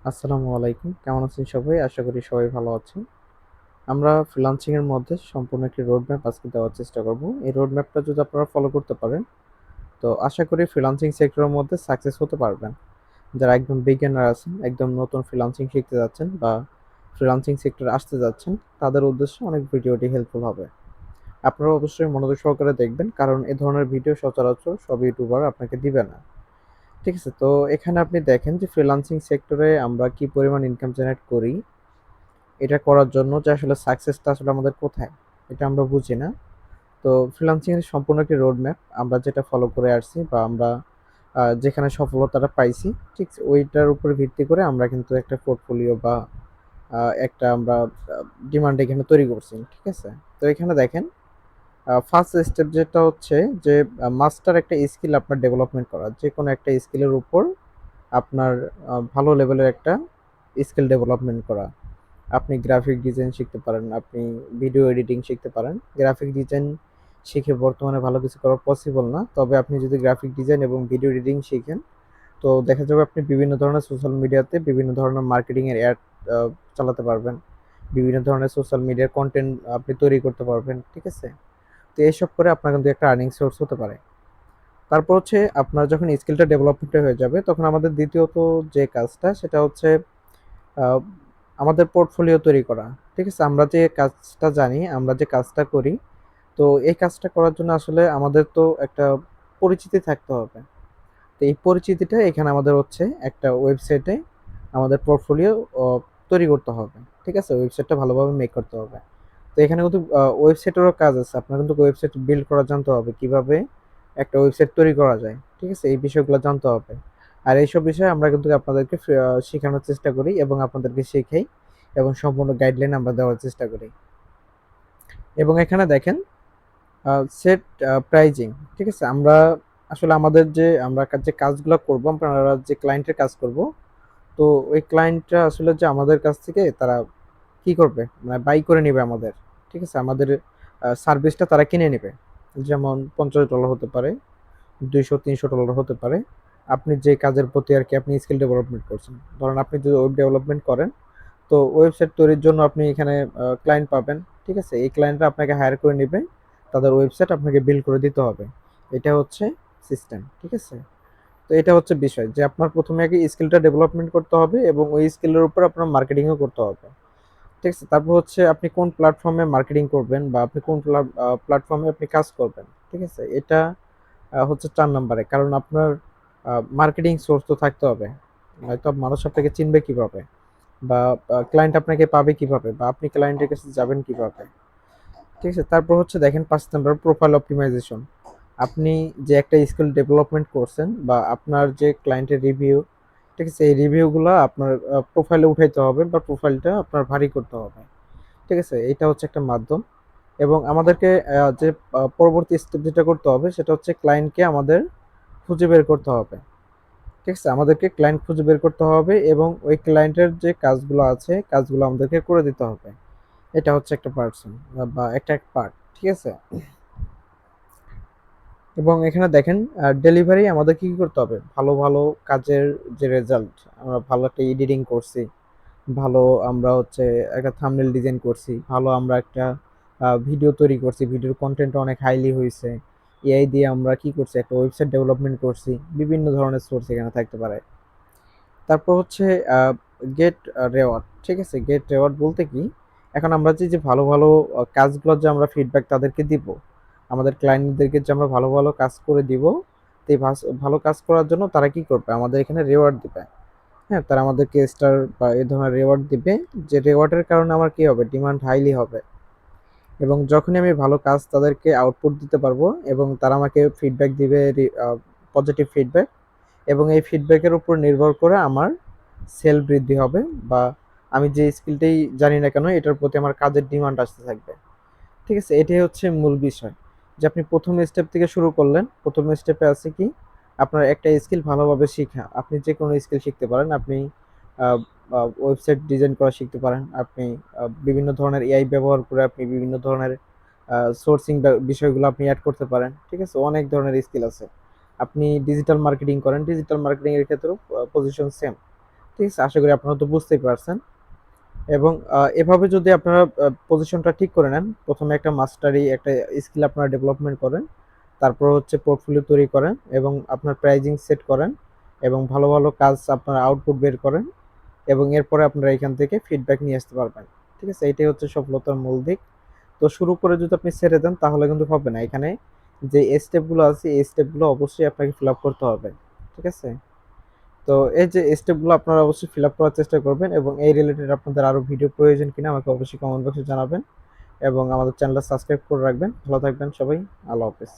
আসসালামু আলাইকুম। কেমন আছেন সবাই? আশা করি সবাই ভালো আছেন। আমরা ফ্রিল্যান্সিং এর মধ্যে সম্পূর্ণ একটি রোড ম্যাপ আজকে দেওয়ার চেষ্টা করব। এই রোড ম্যাপটা যদি আপনারা ফলো করতে পারেন, তো আশা করি ফ্রিল্যান্সিং সেক্টরের মধ্যে সাকসেস হতে পারবেন। যারা একদম বিগিনার আছেন, একদম নতুন ফ্রিল্যান্সিং শিখতে যাচ্ছেন বা ফ্রিল্যান্সিং সেক্টরে আসতে যাচ্ছেন, তাদের উদ্দেশ্যে অনেক ভিডিওটি হেল্পফুল হবে। আপনারা অবশ্যই মনোযোগ সহকারে দেখবেন, কারণ এ ধরনের ভিডিও সচরাচর সব ইউটিউবার আপনাকে দিবে না। ঠিক আছে? তো এখানে আপনি দেখেন যে ফ্রিল্যান্সিং সেক্টরে আমরা কি পরিমাণ ইনকাম জেনারেট করি। এটা করার জন্য যে আসলে সাকসেসটা আসলে আমাদের কোথায়, এটা আমরা বুঝি না। তো ফ্রিল্যান্সিং এর সম্পূর্ণ একটি রোড ম্যাপ আমরা যেটা ফলো করে আসছি বা আমরা যেখানে সফলতাটা পাইছি, ঠিক ওইটার উপর ভিত্তি করে আমরা কিন্তু একটা পোর্টফোলিও বা একটা আমরা ডিমান্ড এখানে তৈরি করছি। ঠিক আছে? তো এখানে দেখেন ফার্স্ট স্টেপ যেটা হচ্ছে যে মাস্টার একটা স্কিল আপনার ডেভেলপমেন্ট করা। যেকোনো একটা স্কিলের উপর আপনার ভালো লেভেলের একটা স্কিল ডেভেলপমেন্ট করা। আপনি গ্রাফিক ডিজাইন শিখতে পারেন, আপনি ভিডিও এডিটিং শিখতে পারেন। গ্রাফিক ডিজাইন শিখে বর্তমানে ভালো কিছু করা পসিবল না। তবে আপনি যদি গ্রাফিক ডিজাইন এবং ভিডিও এডিটিং শিখেন, তো দেখা যাবে আপনি বিভিন্ন ধরনের সোশ্যাল মিডিয়াতে বিভিন্ন ধরনের মার্কেটিং এর অ্যাড আ চালাতে পারবেন। বিভিন্ন ধরনের সোশ্যাল মিডিয়ার কনটেন্ট আপনি তৈরি করতে পারবেন। ঠিক আছে? তো এসব করে আপনার কিন্তু একটা আর্নিং সোর্স হতে পারে। তারপর হচ্ছে আপনার যখন স্কিলটা ডেভেলপমেন্ট হয়ে যাবে, তখন আমাদের দ্বিতীয়ত যে কাজটা সেটা হচ্ছে আ আমাদের পোর্টফোলিও তৈরি করা। ঠিক আছে? আমরা যে কাজটা জানি, আমরা যে কাজটা করি, তো এই কাজটা করার জন্য আসলে আমাদের তো একটা পরিচিতি থাকতে হবে। তো এই পরিচিতিটা এখানে আমাদের হচ্ছে একটা ওয়েবসাইটে আমাদের পোর্টফোলিও তৈরি করতে হবে। ঠিক আছে? ওয়েবসাইটটা ভালোভাবে মেক করতে হবে। তো এখানে কিন্তু ওয়েবসাইটেরও কাজ আছে। আপনার কিন্তু ওয়েবসাইট বিল্ড করা জানতে হবে। কিভাবে একটা ওয়েবসাইট তৈরি করা যায়। ঠিক আছে? এই বিষয়গুলো জানতে হবে। আর এইসব বিষয়ে আমরা কিন্তু আপনাদেরকে শিখানোর চেষ্টা করি এবং আপনাদেরকে শেখাই এবং সম্পূর্ণ গাইডলাইন আমরা দেওয়ার চেষ্টা করি। এবং এখানে দেখেন সেট প্রাইজিং। ঠিক আছে? আমরা আসলে আমাদের যে আমরা যে কাজগুলা করব, আপনারা যে ক্লায়েন্টের কাজ করব, তো ওই ক্লায়েন্টরা আসলে যে আমাদের কাছ থেকে তারা কি করবে? মানে বাই করে নিবে আমাদের। ঠিক আছে? আমাদের সার্ভিসটা তারা কিনে নিবে। যেমন $50 হতে পারে, $200-300 হতে পারে। আপনি যে কাজের প্রতি আরকি আপনি স্কিল ডেভেলপমেন্ট করছেন। ধরেন আপনি যদি ওয়েব ডেভেলপমেন্ট করেন, তো ওয়েবসাইট তৈরির জন্য আপনি এখানে ক্লায়েন্ট পাবেন। ঠিক আছে? এই ক্লায়েন্টরা আপনাকে হায়ার করে নিবে। তাদের ওয়েবসাইট আপনাকে বিল্ড করে দিতে হবে। এটা হচ্ছে সিস্টেম। ঠিক আছে? তো এটা হচ্ছে বিষয় যে আপনার ১ম এ আগে স্কিলটা ডেভেলপমেন্ট করতে হবে এবং ওই স্কিলের উপর আপনার মার্কেটিংও করতে হবে। ঠিক আছে? তারপর হচ্ছে আপনি কোন প্ল্যাটফর্মে মার্কেটিং করবেন বা আপনি কোন প্ল্যাটফর্মে আপনি কাজ করবেন। ঠিক আছে? এটা হচ্ছে ৪ নাম্বারে। কারণ আপনার মার্কেটিং সোর্স তো থাকতে হবে। নয়তো মানুষ আপনাকে চিনবে কিভাবে? বা ক্লায়েন্ট আপনাকে পাবে কিভাবে? বা আপনি ক্লায়েন্টের কাছে যাবেন কিভাবে? ঠিক আছে? তারপর হচ্ছে দেখেন ৫ নাম্বার প্রোফাইল অপ্টিমাইজেশন। আপনি যে একটা স্কিল ডেভেলপমেন্ট করছেন বা আপনার যে ক্লায়েন্টের রিভিউ, ঠিক আছে? এই রিভিউগুলা আপনার প্রোফাইলে উঠাইতে হবে বা প্রোফাইলটা আপনার ভারী করতে হবে। ঠিক আছে? এটা হচ্ছে একটা মাধ্যম এবং আমাদেরকে যে পরবর্তী স্টেপ যেটা করতে হবে সেটা হচ্ছে ক্লায়েন্টকে আমাদের খুঁজে বের করতে হবে। ঠিক আছে? আমাদেরকে ক্লায়েন্ট খুঁজে বের করতে হবে এবং ওই ক্লায়েন্টের যে কাজগুলো আছে, কাজগুলো আমাদেরকে করে দিতে হবে। এটা হচ্ছে একটা পার্সন বা একটা পার্ট। ঠিক আছে? এবং এখানে দেখেন ডেলিভারি আমাদের কি করতে হবে? ভালো, ভালো কাজের যে রেজাল্ট, আমরা ভালো একটা এডিটিং করছি, ভালো আমরা হচ্ছে একটা থাম্বনেল ডিজাইন করছি, ভালো আমরা একটা ভিডিও তৈরি করছি, ভিডিওর কনটেন্টটা অনেক হাইলি হইছে। এআই দিয়ে আমরা কি করছি? একটা ওয়েবসাইট ডেভেলপমেন্ট করছি। বিভিন্ন ধরনের সোর্স এখানে থাকতে পারে। তারপর হচ্ছে আ গেট রেওয়ার্ড। ঠিক আছে? গেট রেওয়ার্ড বলতে কি? এখন আমরা যে ভালো, ভালো কাজগুলোর যে আমরা ফিডব্যাক তাদেরকে দিব, আমাদের ক্লায়েন্টদেরকে যে আমরা ভালো, ভালো কাজ করে দিব, তো এই ভালো কাজ করার জন্য তারা কি করবে? আমাদের এখানে রিওয়ার্ড দিবে। হ্যাঁ? তারা আমাদেরকে স্টার বা এই ধরনের রিওয়ার্ড দিবে। যে রিওয়ার্ডের কারণে আমার কি হবে? ডিমান্ড হাইলি হবে। এবং যখনই আমি ভালো কাজ তাদেরকে আউটপুট দিতে পারবো এবং তারা আমাকে ফিডব্যাক দিবে পজিটিভ ফিডব্যাক, এবং এই ফিডব্যাকের উপর নির্ভর করে আমার সেল বৃদ্ধি হবে বা আমি যে স্কিলটাই জানি না কেন এটার প্রতি আমার কাজের ডিমান্ড আসতে থাকবে। ঠিক আছে? এটাই হচ্ছে মূল বিষয়। যে আপনি ১ম স্টেপ থেকে শুরু করলেন। ১ম স্টেপে আছে কি? আপনার একটা স্কিল ভালোভাবে শিখা। আপনি যেকোনো স্কিল শিখতে পারেন। আপনি আ আ ওয়েবসাইট ডিজাইন করা শিখতে পারেন। আপনি বিভিন্ন ধরনের এআই ব্যবহার করে আপনি বিভিন্ন ধরনের সোর্সিং বিষয়গুলো আপনি এড করতে পারেন। ঠিক আছে? অনেক ধরনের স্কিল আছে। আপনি ডিজিটাল মার্কেটিং করেন। ডিজিটাল মার্কেটিং এর ক্ষেত্রেও পজিশন সেম। ঠিক আছে? আশা করি আপনারা তো বুঝতেই পারছেন। এবং এভাবে যদি আপনারা পজিশনটা ঠিক করে নেন, ১ম এ একটা মাস্টারি একটা স্কিল আপনারা ডেভেলপমেন্ট করেন। তারপর হচ্ছে পোর্টফোলিও তৈরি করেন এবং আপনার প্রাইজিং সেট করেন এবং ভালো, ভালো কাজ আপনার আউটপুট বের করেন এবং এরপরে আপনারা এখান থেকে ফিডব্যাক নিয়ে আসতে পারবেন। ঠিক আছে? এটাই হচ্ছে সফলতার মূল দিক। তো শুরু করে যদি আপনি ছেড়ে দেন তাহলে কিন্তু হবে না। এখানে যে স্টেপগুলো আছে এই স্টেপগুলো অবশ্যই আপনাকে ফিল আপ করতে হবে। ঠিক আছে? তো এই যে স্টেপগুলো আপনারা অবশ্যই ফিল আপ করার চেষ্টা করবেন এবং এই রিলেটেড আপনাদের আরো ভিডিও প্রয়োজন কিনা আমাকে অবশ্যই কমেন্ট বক্সে জানাবেন এবং আমাদের চ্যানেলটা সাবস্ক্রাইব করে রাখবেন। ভালো থাকবেন সবাই। আল্লাহ হাফেজ।